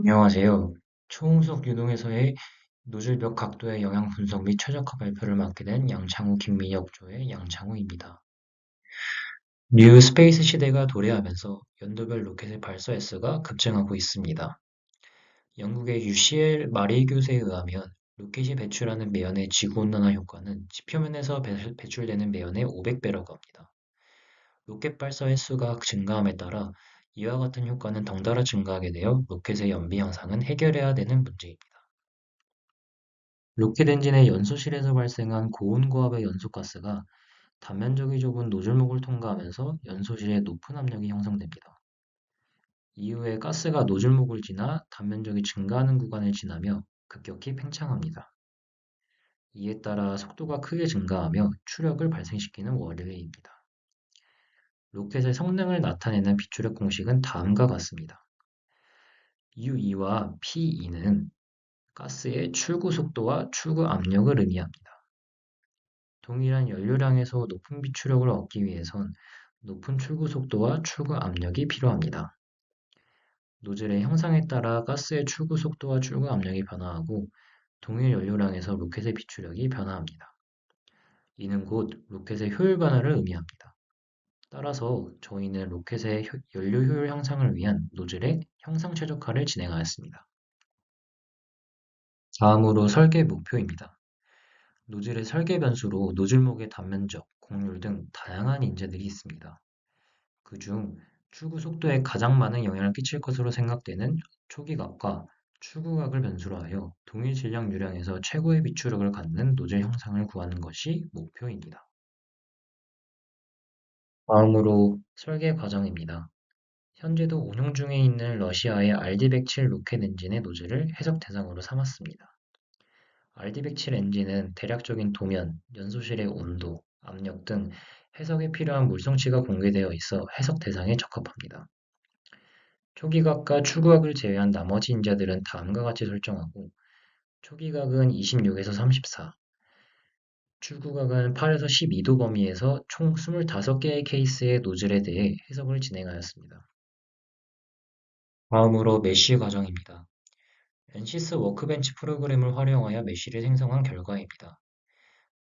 안녕하세요. 초음속 유동에서의 노즐 벽 각도의 영향 분석 및 최적화 발표를 맡게 된 양창우 김민혁 조의 양창우입니다. 뉴 스페이스 시대가 도래하면서 연도별 로켓의 발사 횟수가 급증하고 있습니다. 영국의 UCL 마리 교수에 의하면 로켓이 배출하는 매연의 지구온난화 효과는 지표면에서 배출되는 매연의 500배라고 합니다. 로켓 발사 횟수가 증가함에 따라 이와 같은 효과는 덩달아 증가하게 되어 로켓의 연비 향상은 해결해야 되는 문제입니다. 로켓 엔진의 연소실에서 발생한 고온고압의 연소가스가 단면적이 좁은 노즐목을 통과하면서 연소실에 높은 압력이 형성됩니다. 이후에 가스가 노즐목을 지나 단면적이 증가하는 구간을 지나며 급격히 팽창합니다. 이에 따라 속도가 크게 증가하며 추력을 발생시키는 원리입니다. 로켓의 성능을 나타내는 비추력 공식은 다음과 같습니다. U2와 P2는 가스의 출구 속도와 출구 압력을 의미합니다. 동일한 연료량에서 높은 비추력을 얻기 위해선 높은 출구 속도와 출구 압력이 필요합니다. 노즐의 형상에 따라 가스의 출구 속도와 출구 압력이 변화하고 동일 연료량에서 로켓의 비추력이 변화합니다. 이는 곧 로켓의 효율 변화를 의미합니다. 따라서 저희는 로켓의 연료 효율 향상을 위한 노즐의 형상 최적화를 진행하였습니다. 다음으로 설계 목표입니다. 노즐의 설계 변수로 노즐목의 단면적, 곡률 등 다양한 인재들이 있습니다. 그중 출구 속도에 가장 많은 영향을 끼칠 것으로 생각되는 초기각과 출구각을 변수로 하여 동일 질량 유량에서 최고의 비추력을 갖는 노즐 형상을 구하는 것이 목표입니다. 다음으로 설계 과정입니다. 현재도 운용 중에 있는 러시아의 RD-107 로켓 엔진의 노즐을 해석 대상으로 삼았습니다. RD-107 엔진은 대략적인 도면, 연소실의 온도, 압력 등 해석에 필요한 물성치가 공개되어 있어 해석 대상에 적합합니다. 초기각과 출구각을 제외한 나머지 인자들은 다음과 같이 설정하고 초기각은 26에서 34, 출구각은 8에서 12도 범위에서 총 25개의 케이스의 노즐에 대해 해석을 진행하였습니다. 다음으로 메쉬 과정입니다. NCS 워크벤치 프로그램을 활용하여 메쉬를 생성한 결과입니다.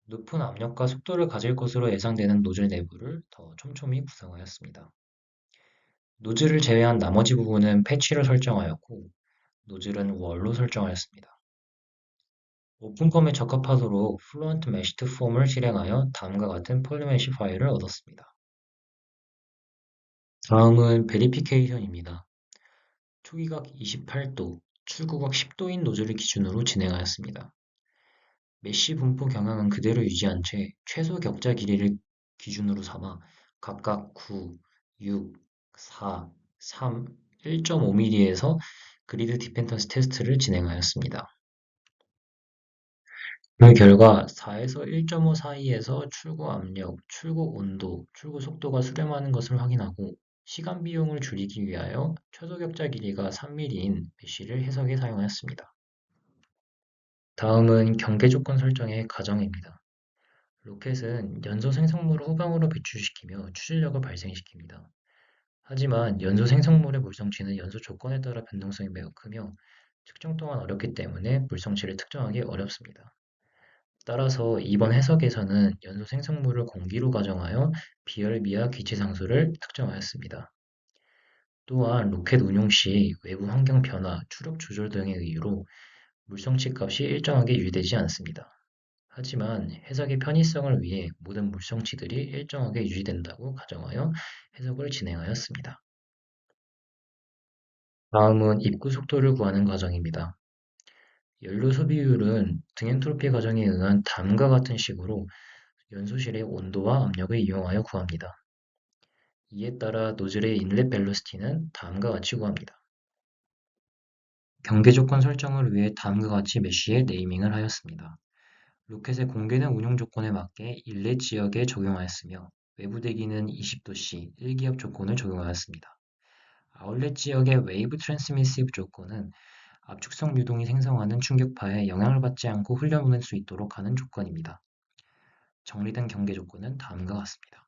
높은 압력과 속도를 가질 것으로 예상되는 노즐 내부를 더 촘촘히 구성하였습니다. 노즐을 제외한 나머지 부분은 패치로 설정하였고 노즐은 월로 설정하였습니다. 오픈펌에 적합하도록 플루언트 메시드 폼을 실행하여 다음과 같은 폴리메시 파일을 얻었습니다. 다음은 베리피케이션입니다. 초기각 28도, 출구각 10도인 노즐을 기준으로 진행하였습니다. 메쉬 분포 경향은 그대로 유지한 채 최소 격자 길이를 기준으로 삼아 각각 9, 6, 4, 3, 1.5mm에서 그리드 디펜던스 테스트를 진행하였습니다. 그 결과 4에서 1.5 사이에서 출구 압력, 출구 온도, 출구 속도가 수렴하는 것을 확인하고 시간 비용을 줄이기 위하여 최소 격자 길이가 3mm인 메쉬를 해석에 사용하였습니다. 다음은 경계 조건 설정의 과정입니다. 로켓은 연소 생성물을 후방으로 배출시키며 추진력을 발생시킵니다. 하지만 연소 생성물의 물성치는 연소 조건에 따라 변동성이 매우 크며 측정 또한 어렵기 때문에 물성치를 특정하기 어렵습니다. 따라서 이번 해석에서는 연소 생성물을 공기로 가정하여 비열미와 기체 상수를 특정하였습니다. 또한 로켓 운용 시 외부 환경 변화, 추력 조절 등의 이유로 물성치 값이 일정하게 유지되지 않습니다. 하지만 해석의 편의성을 위해 모든 물성치들이 일정하게 유지된다고 가정하여 해석을 진행하였습니다. 다음은 입구 속도를 구하는 과정입니다. 연료 소비율은 등엔트로피 과정에 의한 다음과 같은 식으로 연소실의 온도와 압력을 이용하여 구합니다. 이에 따라 노즐의 인렛 벨로시티는 다음과 같이 구합니다. 경계 조건 설정을 위해 다음과 같이 메쉬에 네이밍을 하였습니다. 로켓의 공개된 운용 조건에 맞게 인렛 지역에 적용하였으며 외부 대기는 20도씨 1기압 조건을 적용하였습니다. 아울렛 지역의 웨이브 트랜스미시브 조건은 압축성 유동이 생성하는 충격파에 영향을 받지 않고 흘려보낼 수 있도록 하는 조건입니다. 정리된 경계 조건은 다음과 같습니다.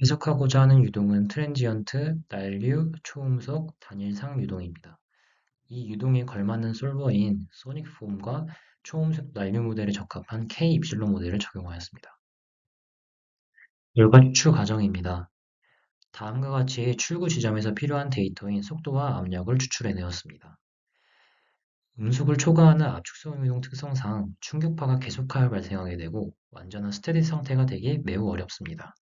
해석하고자 하는 유동은 트랜지언트, 난류, 초음속, 단일상 유동입니다. 이 유동에 걸맞는 솔버인 소닉폼과 초음속 난류 모델에 적합한 K 입실론 모델을 적용하였습니다. 결과 추출 과정입니다. 다음과 같이 출구 지점에서 필요한 데이터인 속도와 압력을 추출해내었습니다. 음속을 초과하는 압축성 유동 특성상 충격파가 계속하여 발생하게 되고 완전한 스테디 상태가 되기 매우 어렵습니다.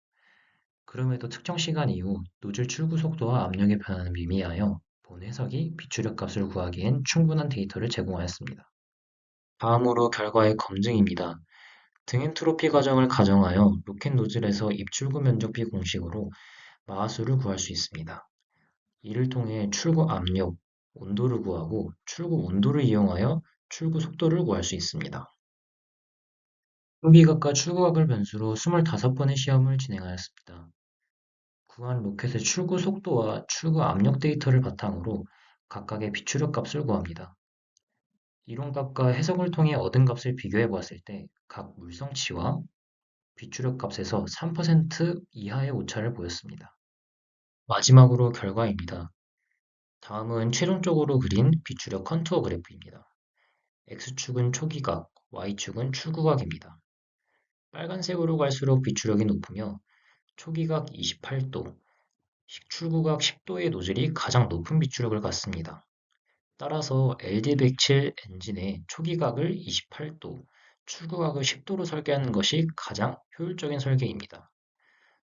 그럼에도 특정 시간 이후 노즐 출구 속도와 압력의 변화는 미미하여 본 해석이 비추력 값을 구하기엔 충분한 데이터를 제공하였습니다. 다음으로 결과의 검증입니다. 등엔트로피 과정을 가정하여 로켓 노즐에서 입출구 면적비 공식으로 마하수를 구할 수 있습니다. 이를 통해 출구 압력, 온도를 구하고 출구 온도를 이용하여 출구 속도를 구할 수 있습니다. 소비각과 출구각을 변수로 25번의 시험을 진행하였습니다. 구한 로켓의 출구 속도와 출구 압력 데이터를 바탕으로 각각의 비추력 값을 구합니다. 이론값과 해석을 통해 얻은 값을 비교해 보았을 때 각 물성치와 비추력 값에서 3% 이하의 오차를 보였습니다. 마지막으로 결과입니다. 다음은 최종적으로 그린 비추력 컨투어 그래프입니다. X축은 초기각, Y축은 출구각입니다. 빨간색으로 갈수록 비추력이 높으며 초기각 28도, 출구각 10도의 노즐이 가장 높은 비추력을 갖습니다. 따라서 LD107 엔진의 초기각을 28도, 출구각을 10도로 설계하는 것이 가장 효율적인 설계입니다.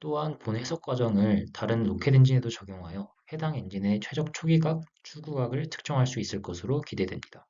또한 본 해석 과정을 다른 로켓 엔진에도 적용하여 해당 엔진의 최적 초기각, 출구각을 특정할 수 있을 것으로 기대됩니다.